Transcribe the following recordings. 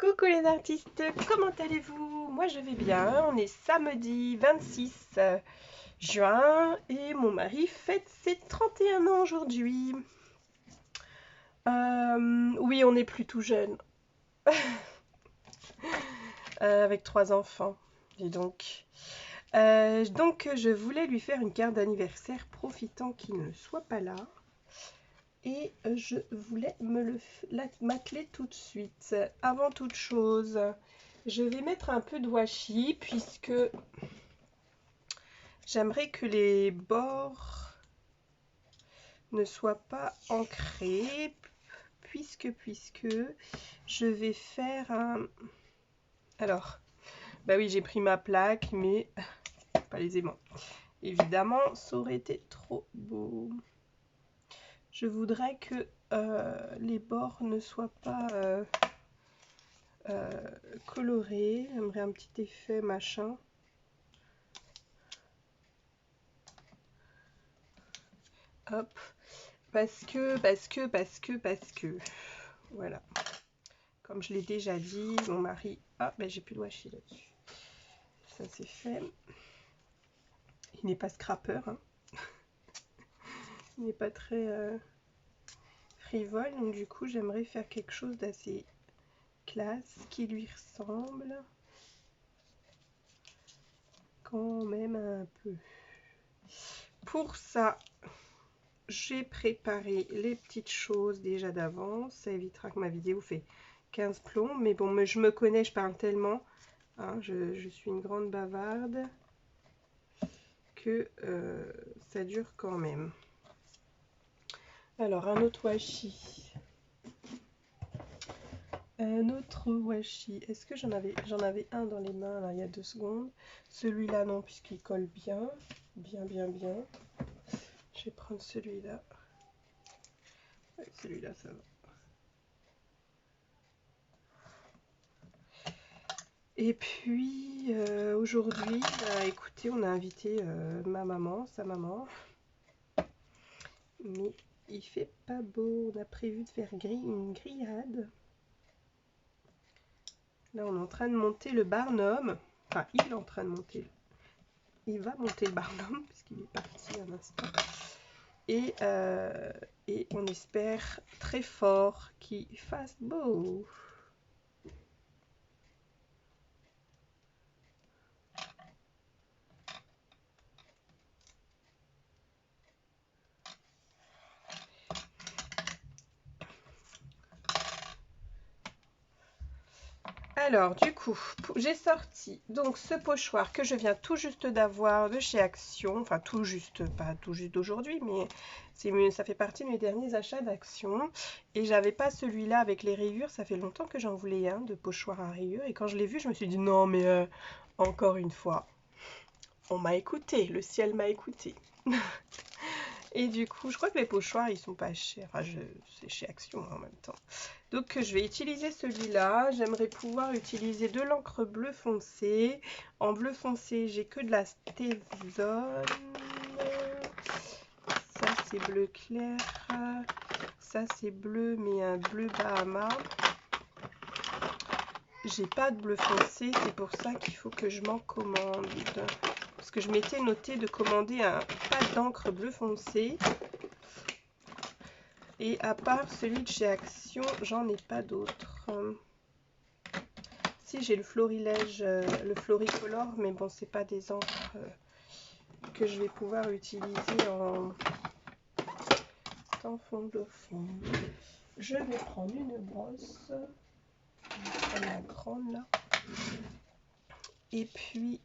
Coucou les artistes, comment allez-vous? Moi je vais bien, on est samedi 26 juin et mon mari fête ses 31 ans aujourd'hui. Oui, on est plus tout jeune, avec 3 enfants, dis donc. Donc je voulais lui faire une carte d'anniversaire profitant qu'il ne soit pas là. Et je voulais m'atteler tout de suite. Avant toute chose, je vais mettre un peu de washi puisque j'aimerais que les bords ne soient pas ancrés. Puisque je vais faire un... Alors, bah oui, j'ai pris ma plaque, mais pas les aimants. Évidemment, ça aurait été trop beau. Je voudrais que les bords ne soient pas colorés. J'aimerais un petit effet machin. Hop. Parce que. Voilà. Comme je l'ai déjà dit, mon mari... Ah, ben j'ai plus de washi là-dessus. Ça c'est fait. Il n'est pas scrapper. Hein. Il n'est pas très frivole. Donc du coup, j'aimerais faire quelque chose d'assez classe qui lui ressemble. Quand même un peu. Pour ça, j'ai préparé les petites choses déjà d'avance. Ça évitera que ma vidéo fait 15 plombs. Mais bon, je me connais, je parle tellement. Hein, je suis une grande bavarde. Que ça dure quand même. Alors, un autre washi. Un autre washi. Est-ce que j'en avais un dans les mains là, il y a 2 secondes. Celui-là, non, puisqu'il colle bien. Bien. Je vais prendre celui-là. Ouais, celui-là, ça va. Et puis, aujourd'hui, bah, écoutez, on a invité ma maman, sa maman. Mais il fait pas beau. On a prévu de faire une grillade. Là, on est en train de monter le barnum. Enfin, il est en train de monter. Il va monter le barnum, puisqu'il est parti un instant. Et on espère très fort qu'il fasse beau. Alors, du coup, j'ai sorti donc ce pochoir que je viens tout juste d'avoir de chez Action. Enfin, tout juste, pas tout juste d'aujourd'hui, mais ça fait partie de mes derniers achats d'Action. Et j'avais pas celui-là avec les rayures. Ça fait longtemps que j'en voulais un de pochoir à rayures. Et quand je l'ai vu, je me suis dit non, mais encore une fois, on m'a écouté. Le ciel m'a écouté. Et du coup, je crois que les pochoirs, ils sont pas chers. Enfin, c'est chez Action en même temps. Donc, je vais utiliser celui-là. J'aimerais pouvoir utiliser de l'encre bleu foncé. En bleu foncé, j'ai que de la Stéphane. Ça, c'est bleu clair. Ça, c'est bleu, mais un bleu Bahama. J'ai pas de bleu foncé. C'est pour ça qu'il faut que je m'en commande. Parce que je m'étais noté de commander un pack d'encre bleu foncé. Et à part celui de chez Action, j'en ai pas d'autres. Si, j'ai le florilège, le floricolor, mais bon, c'est pas des encres que je vais pouvoir utiliser en fond de fond. Je vais prendre une brosse, la grande là. Et puis,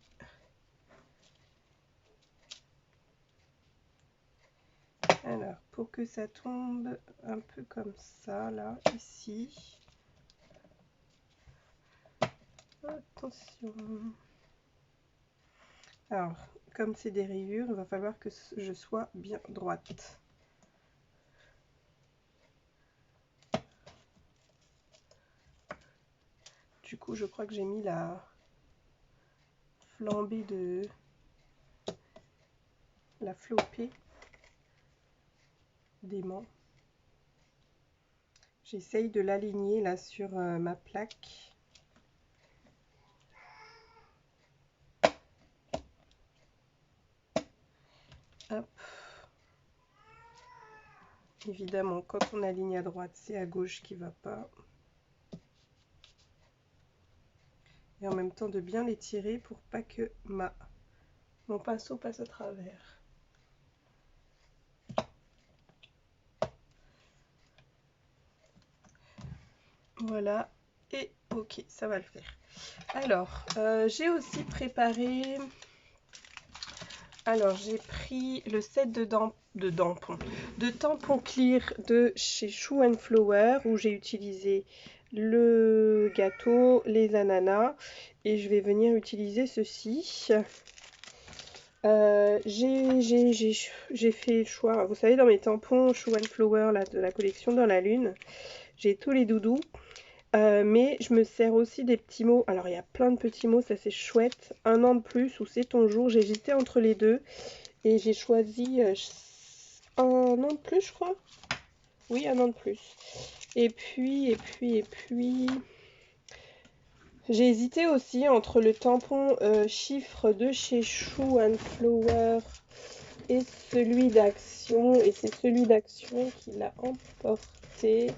alors, pour que ça tombe un peu comme ça, là, ici. Attention. Alors, comme c'est des rayures, il va falloir que je sois bien droite. Du coup, je crois que j'ai mis la flambée de la flopée d'aimant. J'essaye de l'aligner là sur ma plaque. Hop. Évidemment, quand on aligne à droite, c'est à gauche qui va pas. Et en même temps de bien les tirer pour pas que mon pinceau passe à travers. Voilà, et ok, ça va le faire. Alors, j'ai aussi préparé... Alors, j'ai pris le set de tampons clear de chez Shoe and Flower, où j'ai utilisé le gâteau, les ananas, et je vais venir utiliser ceci. J'ai fait le choix, vous savez, dans mes tampons Shoe and Flower là, de la collection Dans la Lune, j'ai tous les doudous. Mais je me sers aussi des petits mots. Alors il y a plein de petits mots, ça c'est chouette. Un an de plus ou c'est ton jour. J'ai hésité entre les deux. Et j'ai choisi un an de plus, je crois. Oui, un an de plus. Et puis... J'ai hésité aussi entre le tampon chiffre de chez Shoe and Flower et celui d'Action. Et c'est celui d'Action qui l'a emporté.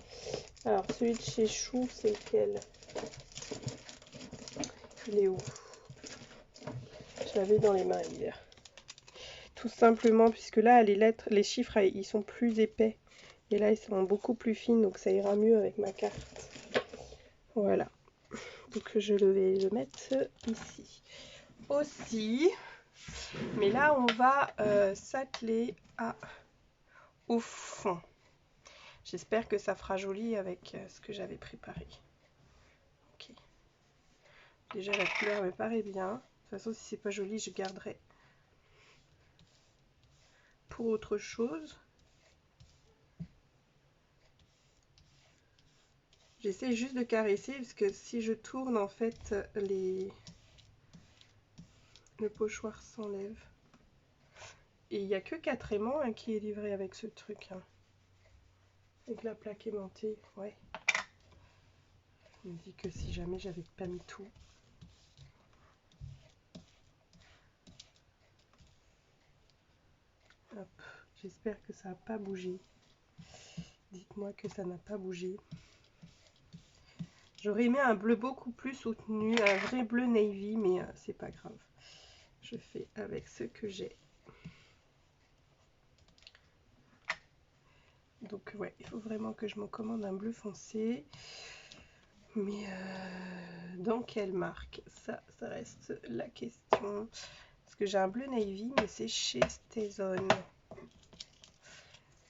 Alors, celui de chez Chou, c'est lequel? Il est où? Je l'avais dans les mains hier. Tout simplement, puisque là, les lettres, les chiffres, ils sont plus épais. Et là, ils sont beaucoup plus fines, donc ça ira mieux avec ma carte. Voilà. Donc, je vais le mettre ici. Aussi, mais là, on va s'atteler au fond. J'espère que ça fera joli avec ce que j'avais préparé. Ok. Déjà, la couleur me paraît bien. De toute façon, si c'est pas joli, je garderai pour autre chose. J'essaie juste de caresser parce que si je tourne, en fait, le pochoir s'enlève. Et il n'y a que 4 aimants hein, qui est livré avec ce truc. Hein. Avec la plaque aimantée, ouais. Je me dis que si jamais j'avais pas mis tout. J'espère que ça n'a pas bougé. Dites-moi que ça n'a pas bougé. J'aurais aimé un bleu beaucoup plus soutenu, un vrai bleu navy, mais c'est pas grave. Je fais avec ce que j'ai. Donc ouais, il faut vraiment que je me commande un bleu foncé. Mais dans quelle marque? Ça reste la question. Parce que j'ai un bleu navy, mais c'est chez Stazone.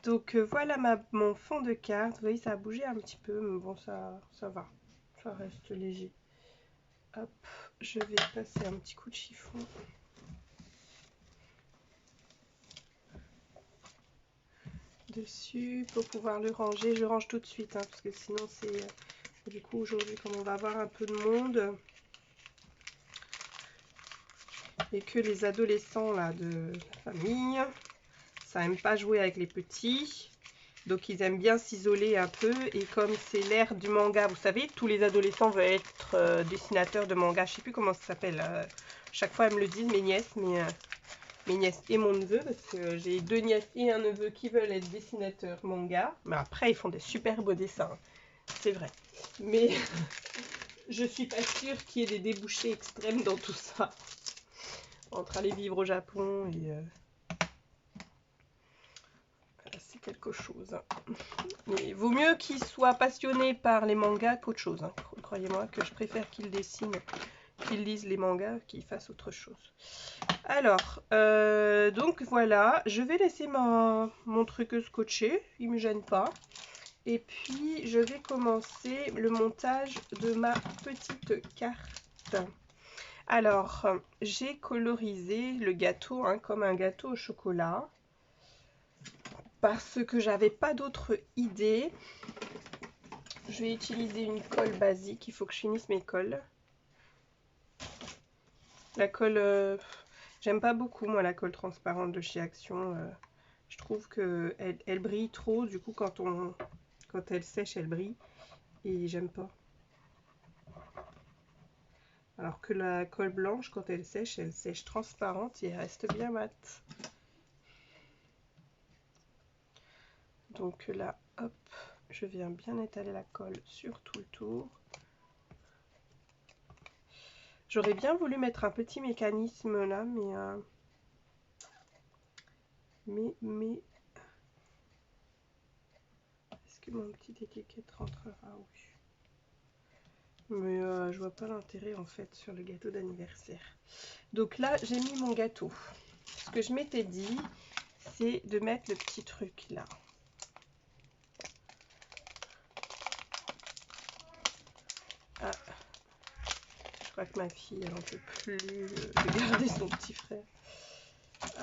Donc voilà mon fond de carte. Vous voyez, ça a bougé un petit peu, mais bon, ça va. Ça reste léger. Hop, je vais passer un petit coup de chiffon. Dessus pour pouvoir le ranger. Je range tout de suite, hein, parce que sinon c'est... du coup, aujourd'hui, comme on va avoir un peu de monde... et que les adolescents là de la famille, ça aime pas jouer avec les petits. Donc ils aiment bien s'isoler un peu. Et comme c'est l'ère du manga, vous savez, tous les adolescents veulent être dessinateurs de manga. Je sais plus comment ça s'appelle. Chaque fois elles me le disent, mes nièces, mes nièces et mon neveu. Parce que j'ai 2 nièces et un neveu qui veulent être dessinateurs manga. Mais après, ils font des super beaux dessins. C'est vrai. Mais je suis pas sûre qu'il y ait des débouchés extrêmes dans tout ça. Entre aller vivre au Japon et... c'est quelque chose. Mais vaut mieux qu'ils soient passionnés par les mangas qu'autre chose. Hein. Croyez-moi que je préfère qu'ils dessinent, qu'ils lisent les mangas, qu'ils fassent autre chose. Alors, donc voilà, je vais laisser mon truc scotché, il ne me gêne pas. Et puis, je vais commencer le montage de ma petite carte. Alors, j'ai colorisé le gâteau hein, comme un gâteau au chocolat. Parce que j'avais pas d'autre idée. Je vais utiliser une colle basique. Il faut que je finisse mes colles. La colle... j'aime pas beaucoup, moi, la colle transparente de chez Action. Je trouve qu'elle brille trop. Du coup, quand elle sèche, elle brille. Et j'aime pas. Alors que la colle blanche, quand elle sèche transparente et elle reste bien mate. Donc là, hop, je viens bien étaler la colle sur tout le tour. J'aurais bien voulu mettre un petit mécanisme là, mais est-ce que mon petit étiquette rentrera? Oui. Mais je vois pas l'intérêt en fait sur le gâteau d'anniversaire. Donc là, j'ai mis mon gâteau. Ce que je m'étais dit, c'est de mettre le petit truc là. Ah, je crois que ma fille, elle en peut plus de garder son petit frère.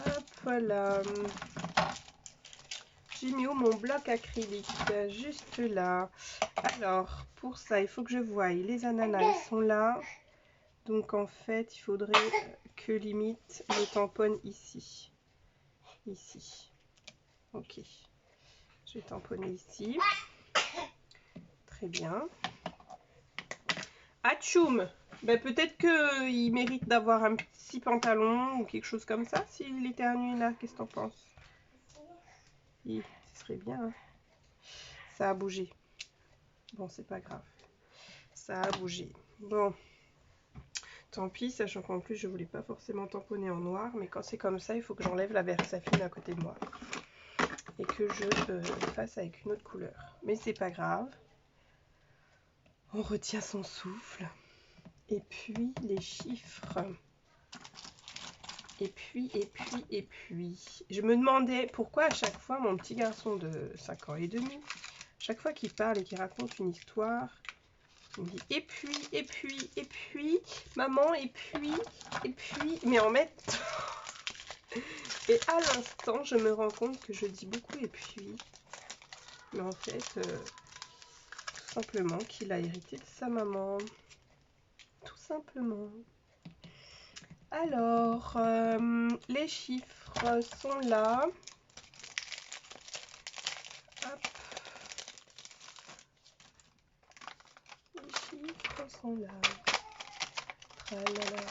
Hop, voilà. J'ai mis où mon bloc acrylique? Juste là. Alors, pour ça, il faut que je voie. Les ananas, ils sont là. Donc, en fait, il faudrait que limite, je tamponne ici. Ici. Ok. Je vais tamponner ici. Très bien. Atchoum! Ben, peut-être qu'il mérite d'avoir un petit pantalon ou quelque chose comme ça s'il éternue là. Qu'est-ce que t'en penses? Oui, ce serait bien. Hein. Ça a bougé. Bon, c'est pas grave. Ça a bougé. Bon. Tant pis, sachant qu'en plus, je voulais pas forcément tamponner en noir. Mais quand c'est comme ça, il faut que j'enlève la Versafine à côté de moi. Et que je fasse avec une autre couleur. Mais c'est pas grave. On retient son souffle. Et puis, les chiffres. Et puis, je me demandais pourquoi à chaque fois, mon petit garçon de 5 ans et demi, chaque fois qu'il parle et qu'il raconte une histoire, il me dit et puis, maman, et puis, mais en même temps, et à l'instant, je me rends compte que je dis beaucoup et puis, mais en fait, tout simplement qu'il a hérité de sa maman, tout simplement. Alors, les chiffres sont là. Hop. Les chiffres sont là. Tralala.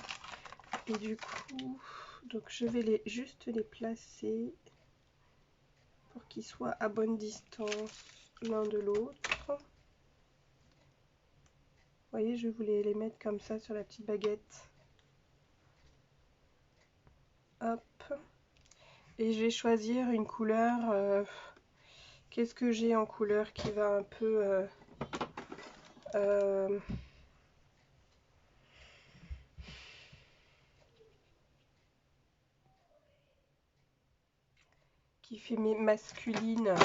Et du coup, donc je vais juste les placer pour qu'ils soient à bonne distance l'un de l'autre. Vous voyez, je voulais les mettre comme ça sur la petite baguette. Hop. Et je vais choisir une couleur. Qu'est-ce que j'ai en couleur qui va un peu... qui fait masculine.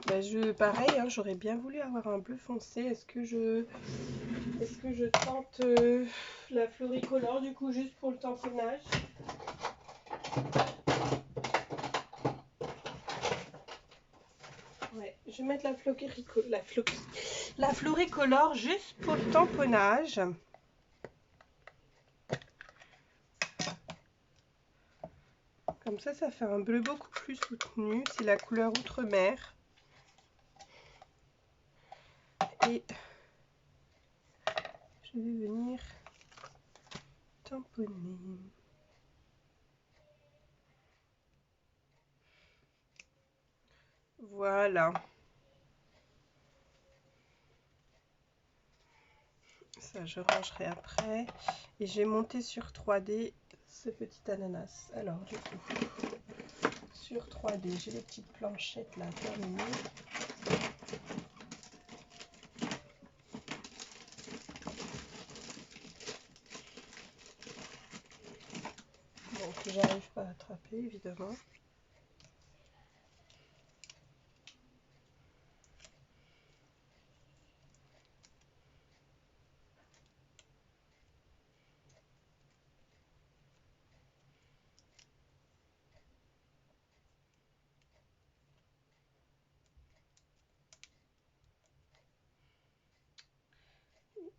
Bah, pareil, hein, j'aurais bien voulu avoir un bleu foncé. Est-ce que je tente la floricolore du coup juste pour le tamponnage? Ouais, je vais mettre la floricolore juste pour le tamponnage. Comme ça fait un bleu beaucoup plus soutenu. C'est la couleur outre-mer. Et je vais venir tamponner. Voilà. Ça, je rangerai après. Et j'ai monté sur 3D ce petit ananas. Alors, du coup, sur 3D, j'ai les petites planchettes là terminées. Bon, que j'arrive pas à attraper, évidemment.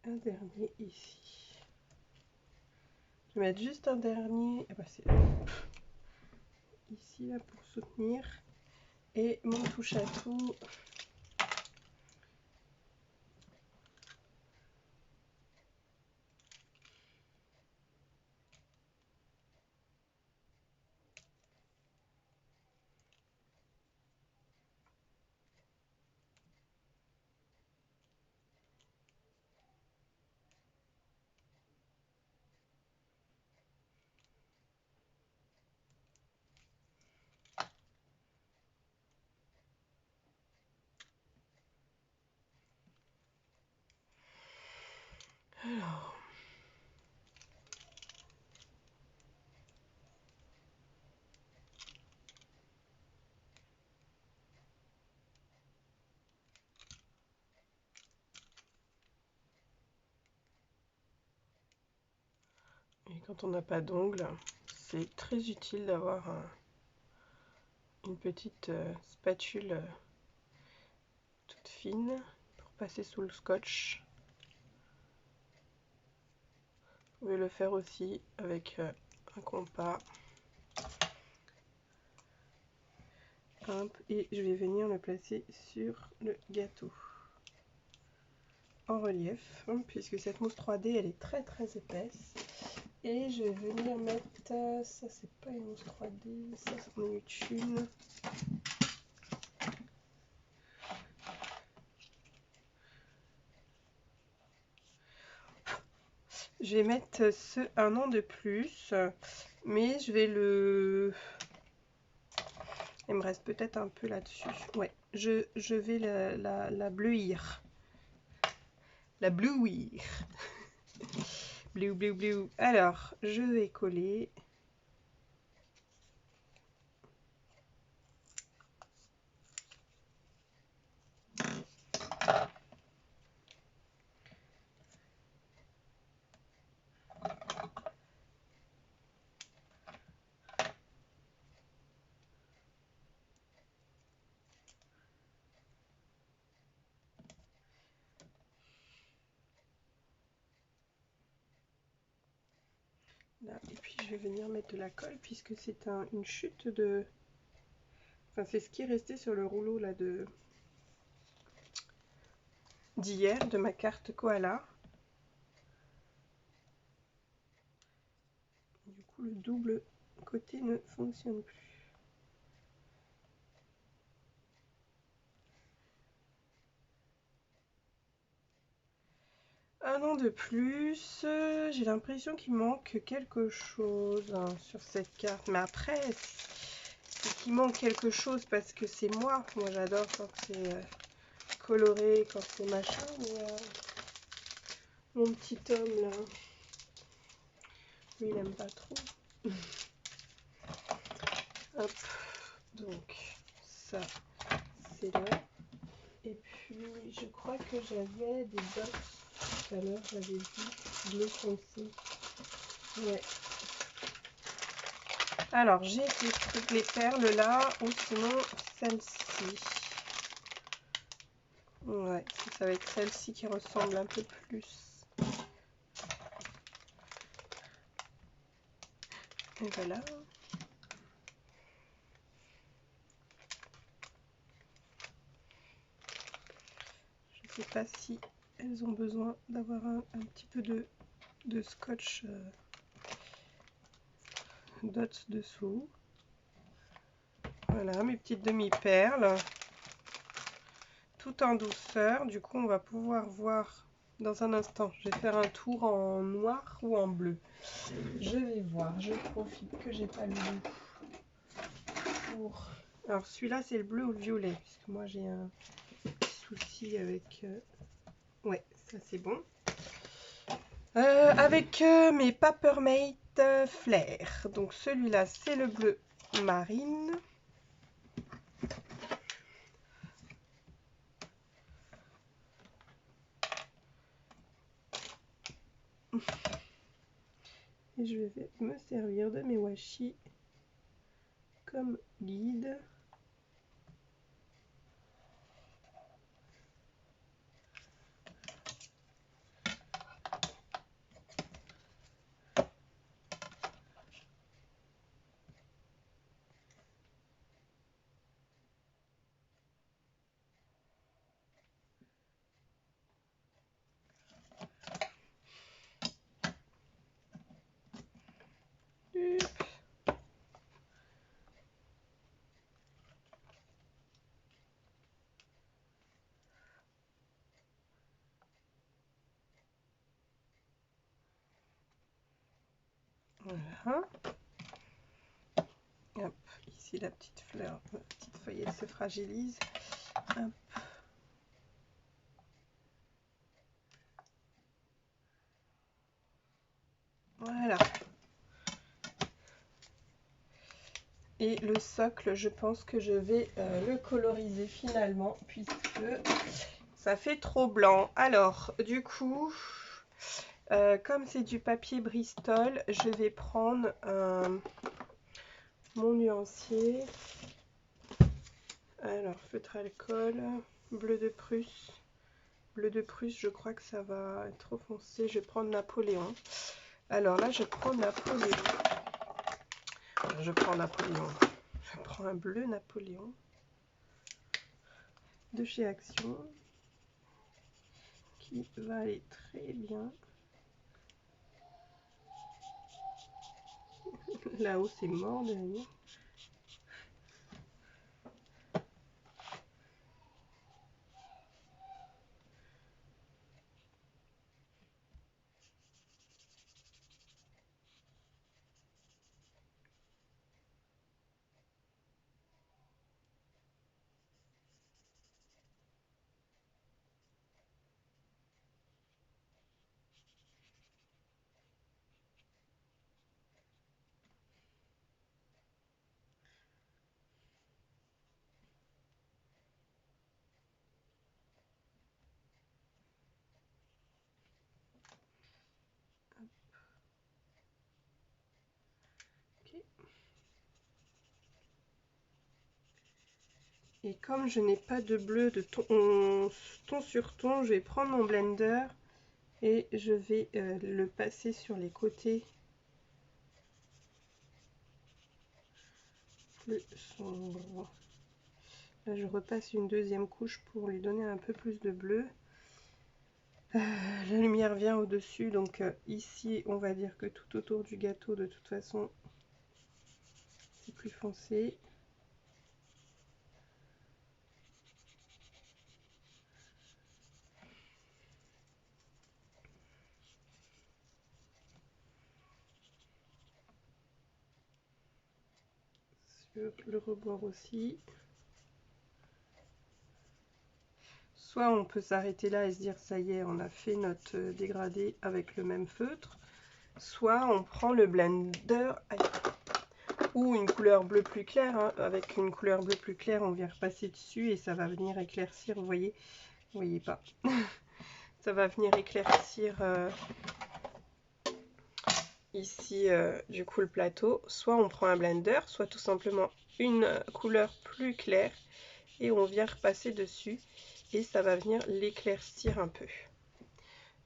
Un dernier ici. Je vais mettre juste un dernier. Ah bah c'est ici là pour soutenir. Et mon touche à tout. quand on n'a pas d'ongles, c'est très utile d'avoir une petite spatule toute fine pour passer sous le scotch. Vous pouvez le faire aussi avec un compas. Hop, et je vais venir le placer sur le gâteau en relief, puisque cette mousse 3D elle est très épaisse. Et je vais venir mettre, ça c'est pas une mousse 3D, ça c'en est une. Je vais mettre ce 1 an de plus, mais je vais le... Il me reste peut-être un peu là-dessus. Ouais, je vais la bleuir. La bleuir. Bleu. Alors, je vais coller. Là, et puis je vais venir mettre de la colle puisque c'est une chute de... Enfin, c'est ce qui est resté sur le rouleau là d'hier de ma carte koala. Du coup, le double côté ne fonctionne plus. Un an de plus, j'ai l'impression qu'il manque quelque chose sur cette carte. Mais après, c'est qu'il manque quelque chose parce que c'est moi. Moi, j'adore quand c'est coloré, quand c'est machin. Mais mon petit homme, là, lui, il n'aime pas trop. Hop, donc, ça, c'est là. Et puis, je crois que j'avais des dots. Tout à l'heure, j'avais vu bleu foncé. Ouais. Alors, j'ai les perles là, ou sinon celle-ci. Ouais, ça va être celle-ci qui ressemble un peu plus. Et voilà. Je ne sais pas si elles ont besoin d'avoir un petit peu de scotch dots dessous. Voilà, mes petites demi-perles. Tout en douceur. Du coup, on va pouvoir voir dans un instant. Je vais faire un tour en noir ou en bleu. Je vais voir. Je profite que j'ai pas le bleu. Alors, celui-là, c'est le bleu ou le violet. Puisque moi, j'ai un souci avec... Ouais, ça, c'est bon. Avec mes Papermate Flair. Donc, celui-là, c'est le bleu marine. Et je vais me servir de mes washi comme guide. Voilà. Hop, ici la petite fleur, la petite feuillette se fragilise. Hop. Voilà. Et le socle, je pense que je vais le coloriser finalement, puisque ça fait trop blanc. Alors, du coup, Comme c'est du papier Bristol, je vais prendre mon nuancier. Alors, feutre alcool, bleu de Prusse. Bleu de Prusse, je crois que ça va être trop foncé. Je vais prendre Napoléon. Alors là, je prends Napoléon. Je prends un bleu Napoléon de chez Action qui va aller très bien. Là-haut, c'est mort de rire. Et comme je n'ai pas de bleu de ton sur ton, je vais prendre mon blender et je vais le passer sur les côtés plus sombres. Là, je repasse une deuxième couche pour lui donner un peu plus de bleu. La lumière vient au-dessus, donc ici, on va dire que tout autour du gâteau, de toute façon, c'est plus foncé. Sur le rebord aussi. Soit on peut s'arrêter là et se dire ça y est, on a fait notre dégradé avec le même feutre. Soit on prend le blender ou une couleur bleu plus claire. Hein. Avec une couleur bleu plus claire, on vient repasser dessus et ça va venir éclaircir. Vous voyez pas. Ça va venir éclaircir ici du coup le plateau. Soit on prend un blender, soit tout simplement une couleur plus claire et on vient repasser dessus et ça va venir l'éclaircir un peu.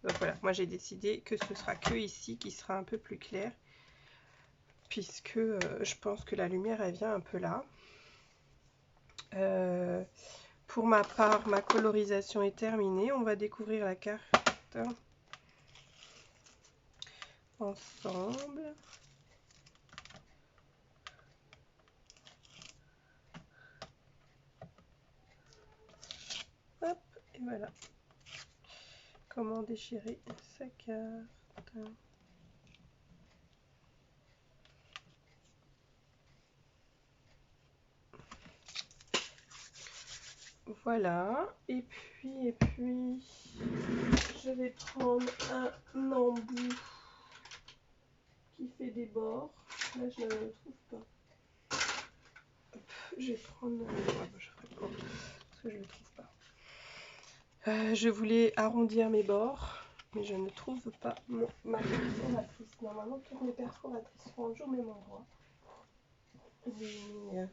Donc voilà, moi j'ai décidé que ce sera que ici qui sera un peu plus clair puisque je pense que la lumière elle vient un peu là. Pour ma part, ma colorisation est terminée. On va découvrir la carte ensemble. Hop, et voilà. Comment déchirer sa carte. Voilà, et puis, je vais prendre un embout qui fait des bords. Là, je ne le trouve pas. Hop, je vais prendre... je ferai pas, parce que je ne le trouve pas. Je voulais arrondir mes bords, mais je ne trouve pas ma perforatrice. Normalement, toutes mes perforatrices sont toujours au même endroit. Il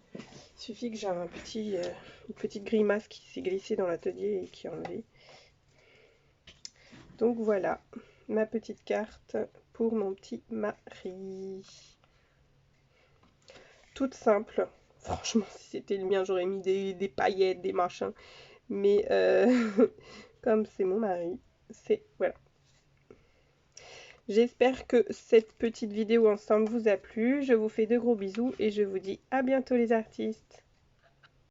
suffit que j'ai une petite grimace qui s'est glissée dans l'atelier et qui est enlevée. Donc voilà, ma petite carte pour mon petit mari. Toute simple. Franchement, si c'était le mien, j'aurais mis des paillettes, des machins. Mais comme c'est mon mari, voilà. J'espère que cette petite vidéo ensemble vous a plu. Je vous fais de gros bisous et je vous dis à bientôt les artistes.